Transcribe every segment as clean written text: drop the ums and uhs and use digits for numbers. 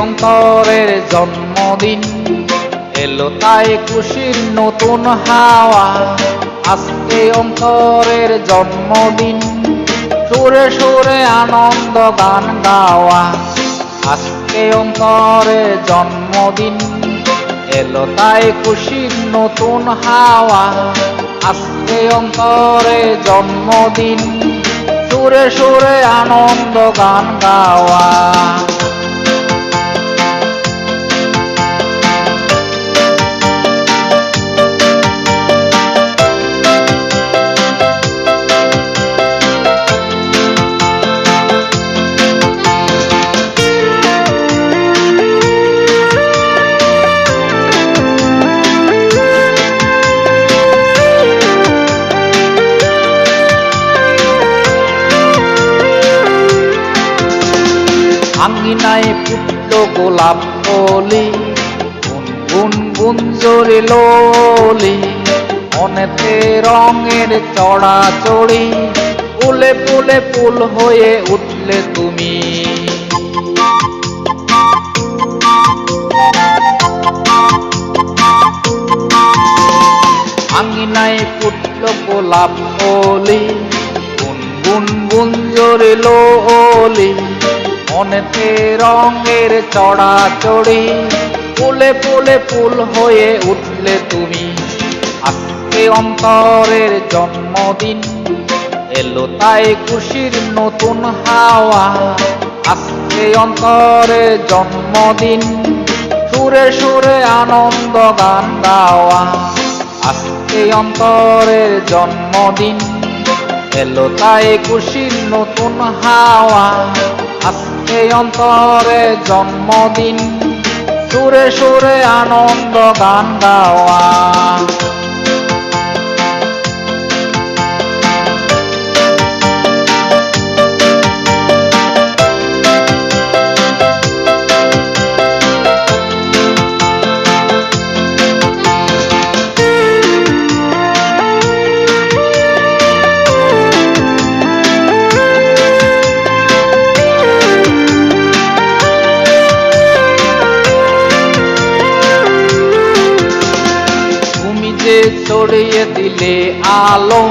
অন্তরের জন্মদিন এলো তাই খুশির নতুন হাওয়া। আজকে অন্তরের জন্মদিন, সুরে সুরে আনন্দ গান গাওয়া। আজকে অন্তরের জন্মদিন এলো তাই খুশির নতুন হাওয়া। আজকে অন্তরের জন্মদিন, সুরে সুরে আনন্দ গান গাওয়া। আঙ্গিনায় ফুটলো গোলাপ কলি, গুনগুন গুঞ্জরে লোলি। মনেতে রঙের চড়াচড়ি, ফুলে ফুলে ফুল হয়ে উঠলে তুমি। আঙ্গিনায় ফুটলো গোলাপ কলি, গুনগুন গুঞ্জরে লোলি। মনেতে রঙের চড়াচড়ি, ফুলে ফুলে ফুল হয়ে উঠলে তুমি। আজকে অন্তরের জন্মদিন এলো তাই খুশির নতুন হাওয়া। আজকে অন্তরের জন্মদিন, সুরে সুরে আনন্দ গান গাওয়া। আজকে অন্তরের জন্মদিন এলো তাই খুশির নতুন হাওয়া। আজকে অন্তরে জন্মদিন, সুরে সুরে আনন্দ গান গাওয়া। ছড়িয়ে দিলে আলো,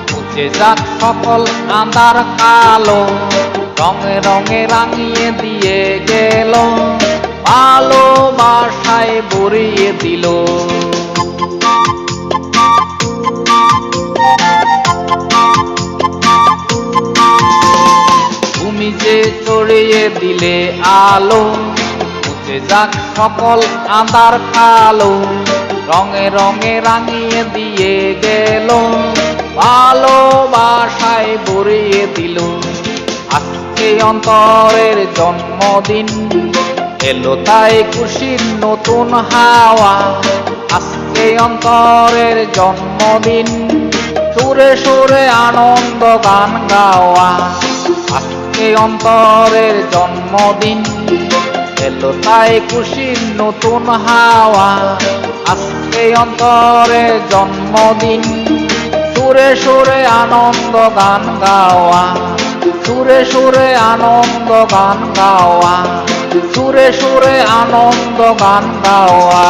মুছে যাক সকল আঁধার কালো। রঙে রঙে রাঙিয়ে দিয়ে গেল, ভালোবাসায় ভরিয়ে দিল। তুমি যে ছড়িয়ে দিলে আলো, মুছে যাক সকল আঁধার কালো। রঙে রঙে রাঙিয়ে দিয়ে গেল, ভালোবাসায় ভরিয়ে দিল। আজকে অন্তরের জন্মদিন এলো তাই খুশির নতুন হাওয়া। আজকে অন্তরের জন্মদিন, সুরে সুরে আনন্দ গান গাওয়া। আজকে অন্তরের জন্মদিন এলো তাই খুশির নতুন হাওয়া। আজকে অন্তরের জন্মদিন, সুরে সুরে আনন্দ গান গাওয়া। সুরে সুরে আনন্দ গান গাওয়া। সুরে সুরে আনন্দ গান গাওয়া।